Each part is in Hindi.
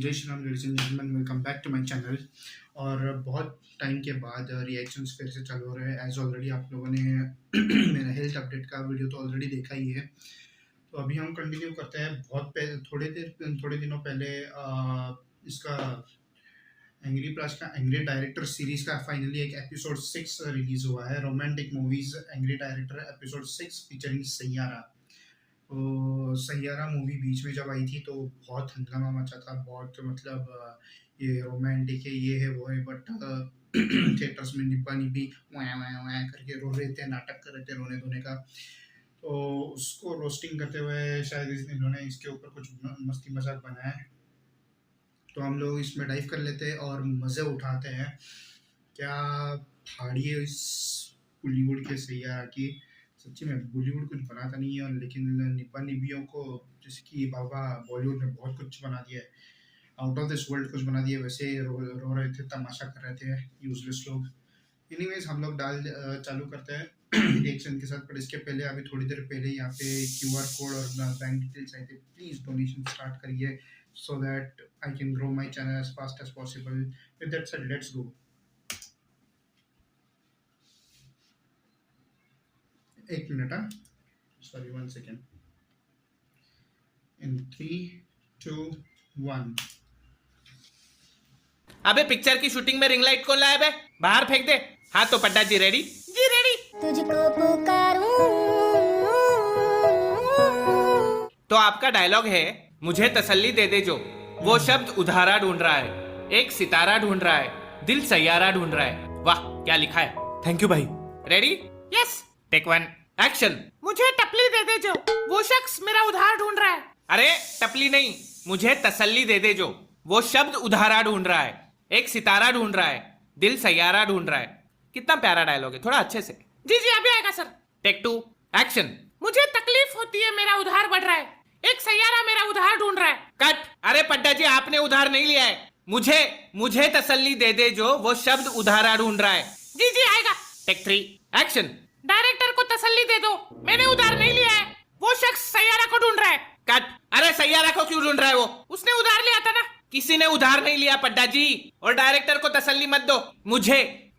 जय Shri Ram, ladies and gentleman, welcome back to my channel. और बहुत टाइम के बाद रिएक्शंस फिर से चालू हो रहे हैं। एज ऑलरेडी आप लोगों ने मेरा हेल्थ अपडेट का वीडियो तो ऑलरेडी देखा ही है, तो अभी हम कंटिन्यू करते हैं। बहुत पहले थोड़े दिनों पहले इसका एंग्री प्रास का एंग्री डायरेक्टर सीरीज का फाइनली एक एपिसोड 6 रिलीज हुआ है। Romantic movies angry director episode 6 featuring Saiyaara. तो सैयारा मूवी बीच में जब आई थी तो बहुत हंगामा मचा था, बहुत मतलब ये रोमांटिक है, ये है वो है, बट थिएटर्स में निब्बा निब्बी वहाँ करके रो रहे थे, नाटक कर रहे थे रोने धोने का। तो उसको रोस्टिंग करते हुए शायद इन्होंने इसके ऊपर कुछ मस्ती मजाक बनाया है, तो हम लोग इसमें डाइव कर लेते हैं और मज़े उठाते हैं। क्या फाड़ी है इस बॉलीवुड के सैयारा की। सच्ची में बॉलीवुड कुछ बनाता नहीं है, लेकिन निब्बा निब्बियों को जैसे कि बाबा बॉलीवुड में बहुत कुछ बना दिया है, आउट ऑफ दिस वर्ल्ड कुछ बना दिया। वैसे रो रहे थे, तमाशा कर रहे थे यूजलेस लोग। एनीवेज हम लोग चालू करते हैं रिएक्शन के साथ। पर इसके पहले अभी थोड़ी देर पहले यहाँ पे क्यूआर कोड और बैंक डिटेल्स आई थे, प्लीज़ डोनेशन स्टार्ट करिए so that I can grow my channel as fast as possible. With that said, let's go. एक मिनट, sorry, 1 second. In 3, 2, 1. अबे पिक्चर की शूटिंग में रिंग लाइट कौन लाया बे? बाहर फेंक दे। हाँ तो पड्डा जी रेडी? जी रेडी। तुझको पुकारूं। तो आपका डायलॉग है, मुझे तसल्ली दे दे जो वो शब्द उधारा ढूंढ रहा है, एक सितारा ढूंढ रहा है, दिल सैयारा ढूंढ रहा है। वाह क्या लिखा है। थैंक यू भाई। रेडी? यस। Take 1 action. मुझे टपली दे दे जो वो शख्स मेरा उधार ढूंढ रहा है। अरे टपली नहीं, मुझे तसल्ली दे दे जो वो शब्द उधारा ढूंढ रहा है, एक सितारा ढूंढ रहा है, दिल सैयारा ढूंढ रहा है। कितना प्यारा डायलॉग है, थोड़ा अच्छे से। जी जी अभी आएगा सर। Take 2 action. मुझे तकलीफ होती है, मेरा उधार बढ़ रहा है, एक सैयारा मेरा उधार ढूंढ रहा है। कट। अरे पड्डा जी आपने उधार नहीं लिया है, मुझे तसल्ली दे दे जो वो शब्द उधारा ढूंढ रहा है। जी जी आएगा। Take 3 action. डायरेक्टर को तसल्ली दे दो, मैंने उधार नहीं लिया है, वो शख्स सैयारा को ढूंढ रहा है। कट। अरे सैयारा को क्यों ढूंढ रहा है? वो उसने उधार लिया था ना। किसी ने उधार नहीं लिया पड्डा जी, और डायरेक्टर को तसल्ली मत दो।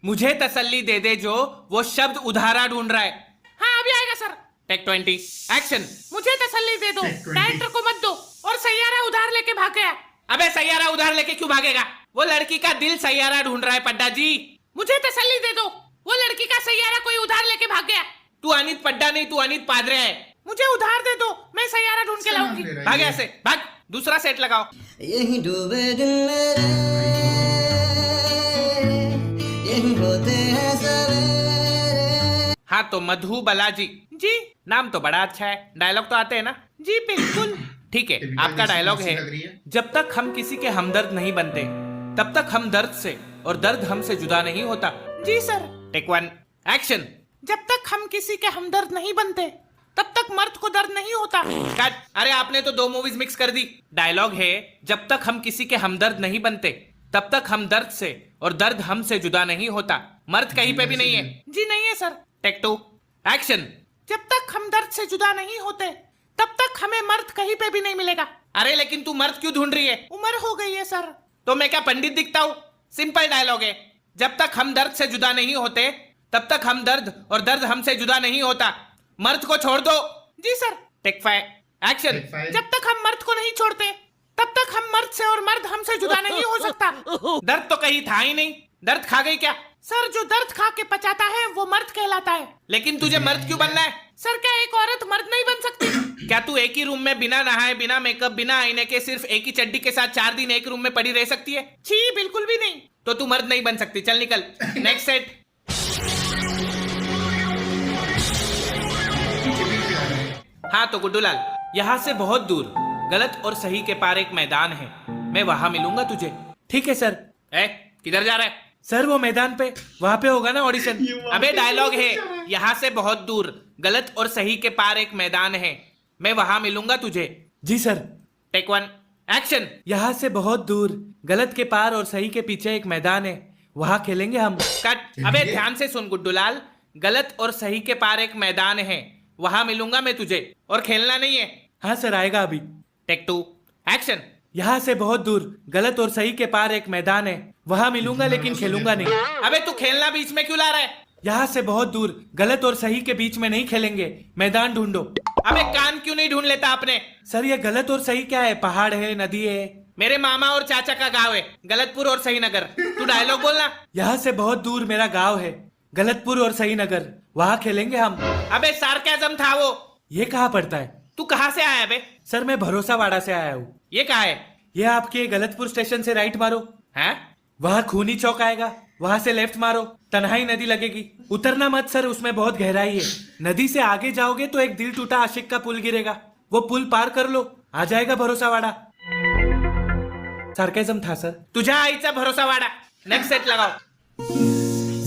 मुझे तसल्ली दे दे जो वो शब्द उधारा ढूंढ रहा है। हाँ अभी आएगा सर। Take 20 action. मुझे तसल्ली दे दो, डायरेक्टर को मत दो, और सैयारा उधार लेके भाग गया। अबे सैयारा उधार लेके क्यों भागेगा? वो लड़की का दिल सैयारा ढूंढ रहा है पड्डा जी। मुझे तसल्ली दे दो, वो लड़की का सैयारा कोई उधार लेके भाग गया। तू अनित पड्डा नहीं, तू अनित पादरे है। मुझे उधार दे दो, मैं सैयारा ढूंढ के लाऊंगी। भाग ऐसे भाग, दूसरा सेट लगाओ। यही डूबे दिन मेरे, यही होते हैं सवेरे। हाँ तो मधु बालाजी जी, नाम तो बड़ा अच्छा है, डायलॉग तो आते हैं ना? जी बिल्कुल। ठीक है, आपका डायलॉग है, जब तक हम किसी के हमदर्द नहीं बनते तब तक हम दर्द से और दर्द हमसे जुदा नहीं होता। जी सर। Take 1 action. जब तक हम किसी के हमदर्द नहीं बनते तब तक मर्द को दर्द नहीं होता। कट। अरे आपने तो 2 मूवीज मिक्स कर दी। डायलॉग है, जब तक हम किसी के हमदर्द नहीं बनते तब तक हम दर्द से और दर्द हमसे जुदा नहीं होता। मर्द कहीं पे भी नहीं है। जी नहीं है सर। Take 2 action. जब तक हम दर्द से जुदा नहीं होते तब तक हमें मर्द कहीं पे भी नहीं मिलेगा। अरे लेकिन तू मर्द क्यों ढूंढ रही है? उम्र हो गई है सर। तो मैं क्या पंडित दिखता हूँ? सिंपल डायलॉग है, जब तक हम दर्द से जुदा नहीं होते तब तक हम दर्द और दर्द हमसे जुदा नहीं होता। मर्द को छोड़ दो। जी सर। Take 5 action. जब तक हम मर्द को नहीं छोड़ते तब तक हम मर्द से और मर्द हमसे जुदा नहीं हो सकता। दर्द तो कहीं था ही नहीं, दर्द खा गई क्या? सर जो दर्द खा के पचाता है वो मर्द कहलाता है। लेकिन तुझे मर्द क्यों बनना है? सर क्या एक औरत मर्द नहीं बन सकती? क्या तू एक ही रूम में बिना नहाए, बिना मेकअप, बिना आईने के, सिर्फ एक ही चड्डी के साथ 4 दिन एक रूम में पड़ी रह सकती है? छी बिल्कुल भी नहीं। तो तू मर्द नहीं बन सकती, चल निकल। Next set. हाँ तो गुड्डूलाल, यहाँ से बहुत दूर गलत और सही के पार एक मैदान है, मैं वहां मिलूंगा तुझे। ठीक है सर। किधर जा रहा है? सर वो मैदान पे, वहां पे होगा ना ऑडिशन। अबे डायलॉग है, यहाँ से बहुत दूर गलत और सही के पार एक मैदान है, मैं वहां मिलूंगा तुझे। जी सर। Take 1 action. यहाँ से बहुत दूर गलत के पार और सही के पीछे एक मैदान है, वहां खेलेंगे हम। कट। अबे ध्यान से सुन गुड्डूलाल, गलत और सही के पार एक मैदान है, वहां मिलूंगा मैं तुझे, और खेलना नहीं है। हाँ सर आएगा अभी। Take 2 action. यहाँ से बहुत दूर गलत और सही के पार एक मैदान है, वहाँ मिलूंगा लेकिन खेलूंगा नहीं। अबे तू खेलना बीच में क्यों ला रहा है? यहाँ से बहुत दूर गलत और सही के बीच में नहीं खेलेंगे, मैदान ढूंढो। अबे कान क्यों नहीं ढूंढ लेता आपने? सर ये गलत और सही क्या है? पहाड़ है, नदी है? मेरे मामा और चाचा का गांव है, गलतपुर और सही नगर। तू डायलॉग बोलना। यहाँ से बहुत दूर मेरा गांव है, गलतपुर और सही नगर, वहाँ खेलेंगे हम। अबे सार्केज़म था वो। ये कहाँ पड़ता है? तू कहाँ से आया बे? सर मैं भरोसावाड़ा से आया हूँ। ये कहाँ है? ये आपके गलतपुर स्टेशन से राइट मारो, हैं? वहाँ खूनी चौक आएगा, वहाँ से लेफ्ट मारो, तन्हाई नदी लगेगी। उतरना मत सर, उसमें बहुत गहराई है। नदी से आगे जाओगे तो एक दिल टूटा आशिक का पुल गिरेगा, वो पुल पार कर लो, आ जाएगा भरोसावाड़ा। सार्केज़म था सर। तुझ्या आईचा भरोसावाड़ा। नेक्स्ट सेट लगाओ।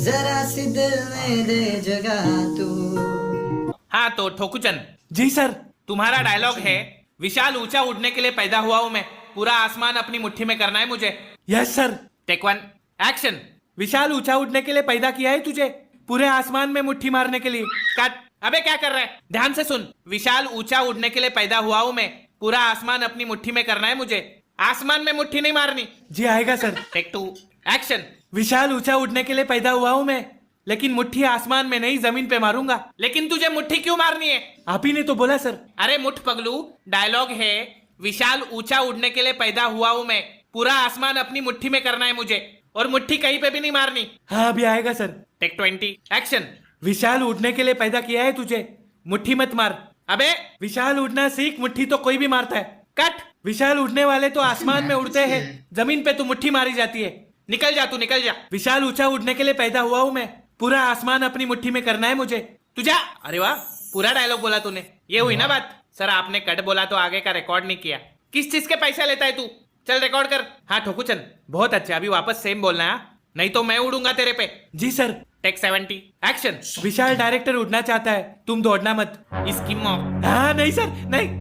जरा सी दिल में दे जगह तू। हाँ तो ठोकुचंद जी सर, तुम्हारा डायलॉग है विशाल ऊंचा उड़ने के लिए पैदा हुआ हूं मैं, पूरा आसमान अपनी मुट्ठी में करना है मुझे। Yes sir. Take 1 action. Vishal ऊंचा उड़ने के लिए पैदा किया है तुझे, पूरे आसमान में मुट्ठी मारने के लिए। कट। अबे क्या कर रहा है? ध्यान से सुन। विशाल ऊंचा उड़ने के लिए पैदा हुआ हूं मैं, पूरा आसमान अपनी मुट्ठी में करना है मुझे। आसमान में मुट्ठी नहीं मारनी। जी आएगा सर। Take 2 action. विशाल ऊंचा उड़ने के लिए पैदा हुआ हूं मैं, लेकिन मुट्ठी आसमान में नहीं जमीन पे मारूंगा। लेकिन तुझे मुट्ठी क्यों मारनी है? आप ही ने तो बोला सर। अरे मुठ पगलू, डायलॉग है विशाल ऊंचा उड़ने के लिए पैदा हुआ हूं मैं, पूरा आसमान अपनी मुट्ठी में करना है मुझे, और मुट्ठी कहीं पे भी नहीं मारनी। हाँ अभी आएगा सर। Take 20 action. विशाल उड़ने के लिए पैदा किया है तुझे, मुट्ठी मत मार। अबे विशाल उड़ना सीख, मुट्ठी तो कोई भी मारता है। कट। विशाल उड़ने वाले तो आसमान में उड़ते हैं, जमीन पे तो मुट्ठी मारी जाती है। निकल जा तू, निकल जा। विशाल ऊंचा उड़ने के लिए पैदा हुआ हूं मैं, पूरा आसमान अपनी मुट्ठी में करना है मुझे। तुझा। अरे वाह, पूरा डायलॉग बोला तूने। ये हुई ना बात। सर आपने कट बोला तो आगे का रिकॉर्ड नहीं किया। किस चीज के पैसे लेता है तू? चल रिकॉर्ड कर। हाँ ठोकुचंद बहुत अच्छा, अभी वापस सेम बोलना है, नहीं तो मैं उड़ूंगा तेरे पे। जी sir. Take 70 action. Vishal director उड़ना चाहता है, तुम दौड़ना मत। इसकी मौत। हाँ नहीं सर, नहीं।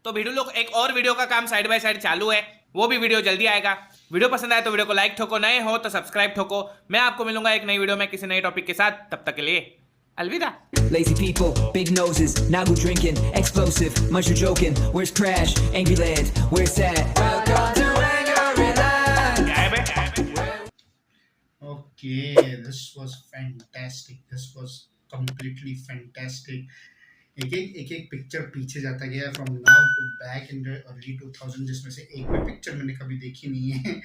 तो भिड़ू लोग, एक और वीडियो का काम साइड बाय साइड चालू है, वो भी वीडियो जल्दी आएगा। वीडियो पसंद आए तो वीडियो को लाइक ठोको, नए हो तो सब्सक्राइब ठोको। मैं आपको मिलूंगा एक नई वीडियो में किसी नए टॉपिक के साथ, तब तक के लिए अलविदा। Lazy people, big noses, Nagu drinking, explosive, much you joking. Where's Crash? Angry Land, where's that? Welcome to Angryland. Okay, this was fantastic. This was completely fantastic. एक पिक्चर पीछे जाता गया from now to back in the early 2000, जिसमें से एक भी पिक्चर मैंने कभी देखी नहीं है।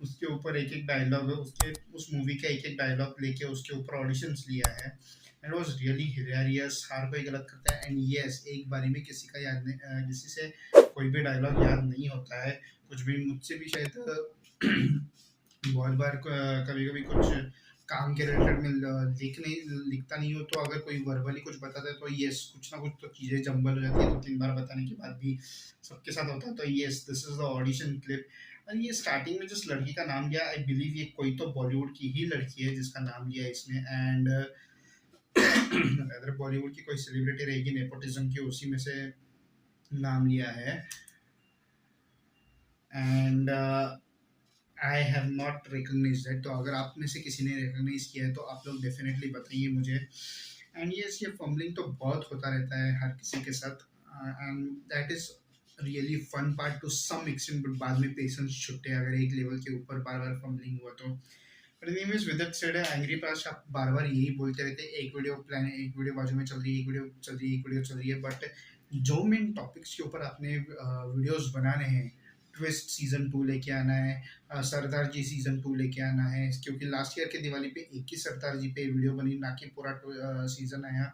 उसके ऊपर एक एक डायलॉग, उसके उस मूवी का एक एक डायलॉग लेके उसके ऊपर ऑडिशंस लिया है। And was really hilarious. हर कोई गलत करता है, एंड यस एक बारी में किसी का याद नहीं, किसी से कोई भी डायलॉग याद नहीं होता है। कुछ भी मुझसे भी शायद बहुत बार कभी कभी कुछ काम के रिलेटेड में लिखता नहीं हो, तो अगर कोई वर्बली कुछ बताता है तो यस कुछ ना कुछ तो चीज़ें जंबल हो जाती है, 2-3 बार बताने के बाद भी सबके साथ होता है। तो yes this is the audition clip. और ये स्टार्टिंग में जिस लड़की का नाम लिया, आई बिलीव ये कोई तो बॉलीवुड की ही लड़की है जिसका नाम लिया इसने। एंड अगर बॉलीवुड की कोई सेलिब्रिटी रहेगी नेपोटिज्म की, उसी में से नाम लिया है। And I have not recognize that. तो अगर आप में से किसी ने रिकग्नाइज किया है तो आप लोग डेफिनेटली बताइए मुझे। एंड यस ये फंबलिंग तो बहुत होता रहता है हर किसी के साथ, and that is really fun part to some extent, but बाद में पेशेंस छुट्टे अगर एक लेवल के ऊपर बार बार फंबलिंग हुआ तो। But anyways with that said, angry पास आप बार बार यही बोलते रहते हैं, एक वीडियो बाजू में चल रही है, एक वीडियो चल रही है, एक वीडियो चल रही है। बट जो मेन टॉपिक्स के ऊपर आपने वीडियोस बनाने हैं, ट्विस्ट सीजन 2 लेके आना है, सरदार जी सीजन 2 लेके आना है, क्योंकि लास्ट ईयर के दिवाली पे एक ही सरदार जी पे वीडियो बनी, ना कि पूरा सीजन आया।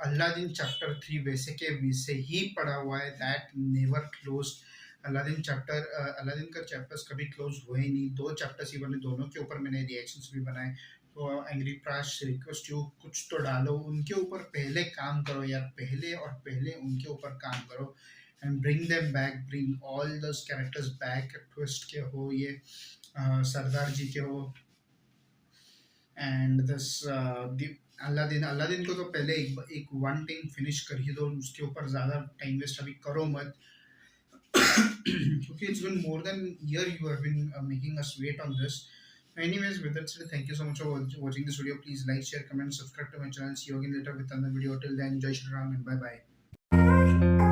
अलादीन चैप्टर 3 वैसे के वैसे ही पड़ा हुआ है, दैट नेवर क्लोज। अलादीन का चैप्टर्स कभी क्लोज हुए ही नहीं, 2 चैप्टर्स ही बने, दोनों के ऊपर मैंने रिएक्शंस भी बनाए। तो एंग्री प्राश रिक्वेस्ट यू कुछ तो डालो, उनके ऊपर पहले काम करो यार, पहले उनके ऊपर काम करो and bring them back, bring all those characters back, twist के हो, ये सरदार जी के हो, and this अलादीन को तो पहले एक वन टाइम फिनिश कर ही दो, उसके ऊपर ज़्यादा टाइम वेस्ट अभी करो मत। क्योंकि it's been more than a year you have been making us wait on this. Anyways, with that said, thank you so much for watching this video. Please like, share, comment, subscribe to my channel. See you again later with another video. Till then, Jai Shri Ram and bye bye.